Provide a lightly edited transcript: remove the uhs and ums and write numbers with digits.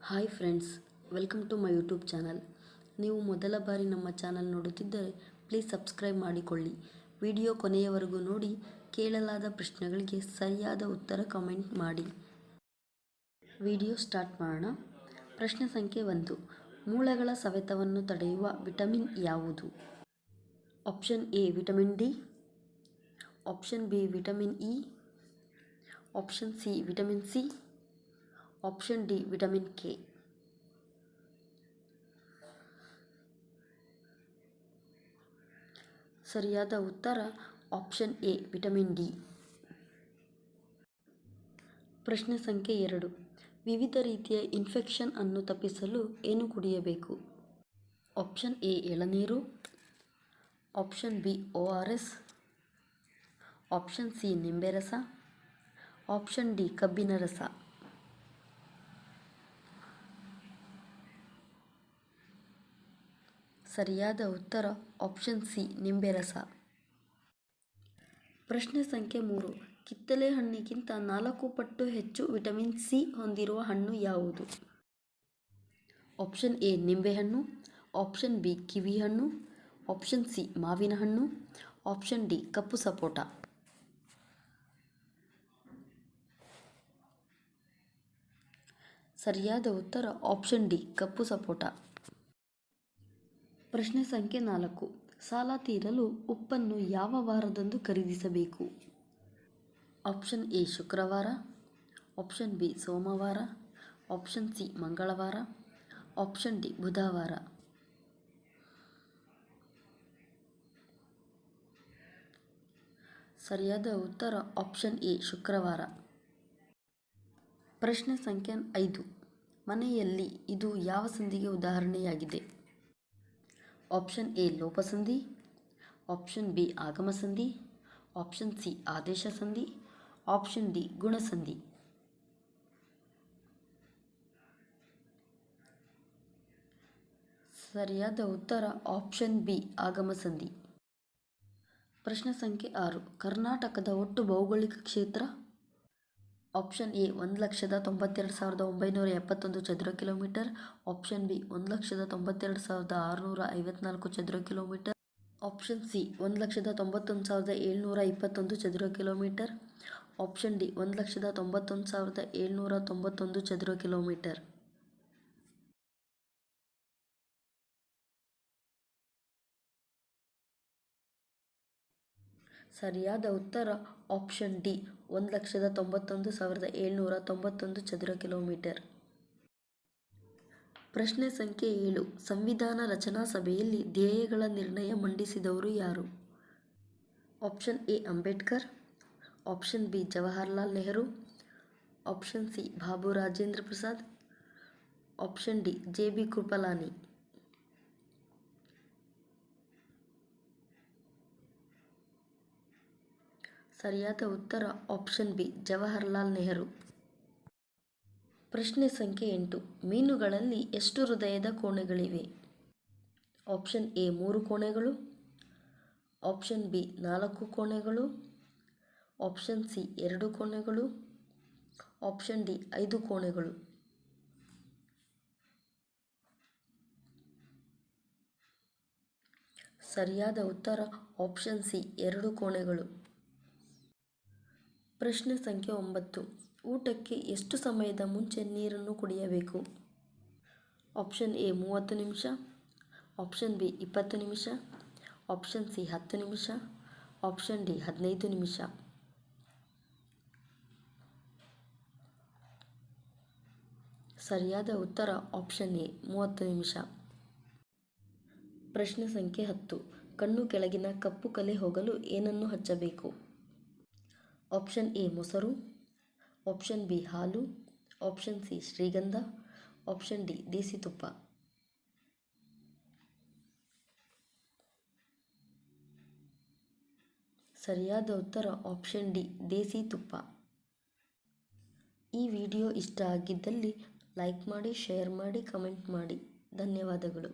Hi friends, welcome to my YouTube channel. ನೀವು ಮೊದಲ ಬಾರಿ ನಮ್ಮ ಚಾನಲ್ ನೋಡುತ್ತಿದ್ದರೆ ಪ್ಲೀಸ್ ಸಬ್ಸ್ಕ್ರೈಬ್ ಮಾಡಿಕೊಳ್ಳಿ. ವಿಡಿಯೋ ಕೊನೆಯವರೆಗೂ ನೋಡಿ. ಕೇಳಲಾದ ಪ್ರಶ್ನೆಗಳಿಗೆ ಸರಿಯಾದ ಉತ್ತರ ಕಾಮೆಂಟ್ ಮಾಡಿ. ವಿಡಿಯೋ ಸ್ಟಾರ್ಟ್ ಮಾಡೋಣ. ಪ್ರಶ್ನೆ ಸಂಖ್ಯೆ 1. ಮೂಳೆಗಳ ಸವೆತವನ್ನು ತಡೆಯುವ ವಿಟಮಿನ್ ಯಾವುದು? Option A vitamin D, option B vitamin E, option C vitamin C, option D vitamin K. ಸರಿಯಾದ ಉತ್ತರ ಆಪ್ಷನ್ ಎ ವಿಟಮಿನ್ ಡಿ. ಪ್ರಶ್ನೆ ಸಂಖ್ಯೆ 2. ವಿವಿಧ ರೀತಿಯ ಇನ್ಫೆಕ್ಷನ್ ಅನ್ನು ತಪ್ಪಿಸಲು ಏನು ಕುಡಿಯಬೇಕು? ಆಪ್ಷನ್ ಎ ಎಳನೀರು, option B ORS, option C ನಿಂಬೆ ರಸ, ಆಪ್ಷನ್ ಡಿ ಕಬ್ಬಿನ ರಸ. ಸರಿಯಾದ ಉತ್ತರ ಆಪ್ಷನ್ ಸಿ ನಿಂಬೆ ರಸ. ಪ್ರಶ್ನೆ ಸಂಖ್ಯೆ 3. ಕಿತ್ತಳೆ ಹಣ್ಣಿಗಿಂತ 4 ಪಟ್ಟು ಹೆಚ್ಚು ವಿಟಮಿನ್ ಸಿ ಹೊಂದಿರುವ ಹಣ್ಣು ಯಾವುದು? ಆಪ್ಷನ್ ಎ ನಿಂಬೆಹಣ್ಣು, ಆಪ್ಷನ್ ಬಿ ಕಿವಿ ಹಣ್ಣು, ಆಪ್ಷನ್ ಸಿ ಮಾವಿನ ಹಣ್ಣು, ಆಪ್ಷನ್ ಡಿ ಕಪ್ಪು ಸಪೋಟ. ಸರಿಯಾದ ಉತ್ತರ ಆಪ್ಷನ್ ಡಿ ಕಪ್ಪು ಸಪೋಟ. ಪ್ರಶ್ನೆ ಸಂಖ್ಯೆ 4. ಸಾಲ ತೀರಲು ಉಪ್ಪನ್ನು ಯಾವ ವಾರದಂದು ಖರೀದಿಸಬೇಕು? ಆಪ್ಷನ್ ಎ ಶುಕ್ರವಾರ, ಆಪ್ಷನ್ ಬಿ ಸೋಮವಾರ, ಆಪ್ಷನ್ ಸಿ ಮಂಗಳವಾರ, ಆಪ್ಷನ್ ಡಿ ಬುಧವಾರ. ಸರಿಯಾದ ಉತ್ತರ ಆಪ್ಷನ್ ಎ ಶುಕ್ರವಾರ. ಪ್ರಶ್ನೆ ಸಂಖ್ಯೆ 5. ಮನೆಯಲ್ಲಿ ಇದು ಯಾವ ಸಂಧಿಗೆ ಉದಾಹರಣೆಯಾಗಿದೆ? ಆಪ್ಷನ್ ಎ ಲೋಪಸಂಧಿ, ಆಪ್ಷನ್ ಬಿ ಆಗಮ ಸಂಧಿ, ಆಪ್ಷನ್ ಸಿ ಆದೇಶ ಸಂಧಿ, ಆಪ್ಷನ್ ಡಿ ಗುಣಸಂಧಿ. ಸರಿಯಾದ ಉತ್ತರ ಆಪ್ಷನ್ ಬಿ ಆಗಮ ಸಂಧಿ. ಪ್ರಶ್ನೆ ಸಂಖ್ಯೆ 6. ಕರ್ನಾಟಕದ ಒಟ್ಟು ಭೌಗೋಳಿಕ ಕ್ಷೇತ್ರ? ಆಪ್ಷನ್ ಎ 1,92,971 ಚದುರ ಕಿಲೋಮೀಟರ್, ಆಪ್ಷನ್ ಬಿ 1,92,654 ಚದುರ ಕಿಲೋಮೀಟರ್, ಆಪ್ಷನ್ ಸಿ 1,91,721 ಚದುರ ಕಿಲೋಮೀಟರ್, ಆಪ್ಷನ್ ಡಿ 1,91,791 ಚದುರ ಕಿಲೋಮೀಟರ್. ಸರಿಯಾದ ಉತ್ತರ ಆಪ್ಷನ್ ಡಿ 1,91,791 ಚದುರ ಕಿಲೋಮೀಟರ್. ಪ್ರಶ್ನೆ ಸಂಖ್ಯೆ 7. ಸಂವಿಧಾನ ರಚನಾ ಸಭೆಯಲ್ಲಿ ಧ್ಯೇಯಗಳ ನಿರ್ಣಯ ಮಂಡಿಸಿದವರು ಯಾರು? Option A Ambedkar, option B Jawaharlal Nehru, option C Babu Rajendra Prasad, option D JB Kripalani. ಸರಿಯಾದ ಉತ್ತರ ಆಪ್ಷನ್ ಬಿ ಜವಾಹರ್ಲಾಲ್ ನೆಹರು. ಪ್ರಶ್ನೆ ಸಂಖ್ಯೆ 8. ಮೀನುಗಳಲ್ಲಿ ಎಷ್ಟು ಹೃದಯದ ಕೋಣೆಗಳಿವೆ? ಆಪ್ಷನ್ ಎ 3 ಕೋಣೆಗಳು, ಆಪ್ಷನ್ ಬಿ 4 ಕೋಣೆಗಳು, ಆಪ್ಷನ್ ಸಿ 2 ಕೋಣೆಗಳು, ಆಪ್ಷನ್ ಡಿ 5 ಕೋಣೆಗಳು. ಸರಿಯಾದ ಉತ್ತರ ಆಪ್ಷನ್ ಸಿ 2 ಕೋಣೆಗಳು. ಪ್ರಶ್ನೆ ಸಂಖ್ಯೆ 9. ಊಟಕ್ಕೆ ಎಷ್ಟು ಸಮಯದ ಮುಂಚೆ ನೀರನ್ನು ಕುಡಿಯಬೇಕು? ಆಪ್ಷನ್ ಎ 30 ನಿಮಿಷ, ಆಪ್ಷನ್ ಬಿ 20 ನಿಮಿಷ, ಆಪ್ಷನ್ ಸಿ 10 ನಿಮಿಷ, ಆಪ್ಷನ್ ಡಿ 15 ನಿಮಿಷ. ಸರಿಯಾದ ಉತ್ತರ ಆಪ್ಷನ್ ಎ 30 ನಿಮಿಷ. ಪ್ರಶ್ನೆ ಸಂಖ್ಯೆ 10. ಕಣ್ಣು ಕೆಳಗಿನ ಕಪ್ಪು ಕಲೆ ಹೋಗಲು ಏನನ್ನು ಹಚ್ಚಬೇಕು? ಆಪ್ಷನ್ ಎ ಮೊಸರು, ಆಪ್ಷನ್ ಬಿ ಹಾಲು, ಆಪ್ಷನ್ ಸಿ ಶ್ರೀಗಂಧ, ಆಪ್ಷನ್ ಡಿ ದೇಸಿ ತುಪ್ಪ. ಸರಿಯಾದ ಉತ್ತರ ಆಪ್ಷನ್ ಡಿ ದೇಸಿ ತುಪ್ಪ. ಈ ವಿಡಿಯೋ ಇಷ್ಟ ಆಗಿದ್ದಲ್ಲಿ ಲೈಕ್ ಮಾಡಿ, ಶೇರ್ ಮಾಡಿ, ಕಮೆಂಟ್ ಮಾಡಿ. ಧನ್ಯವಾದಗಳು.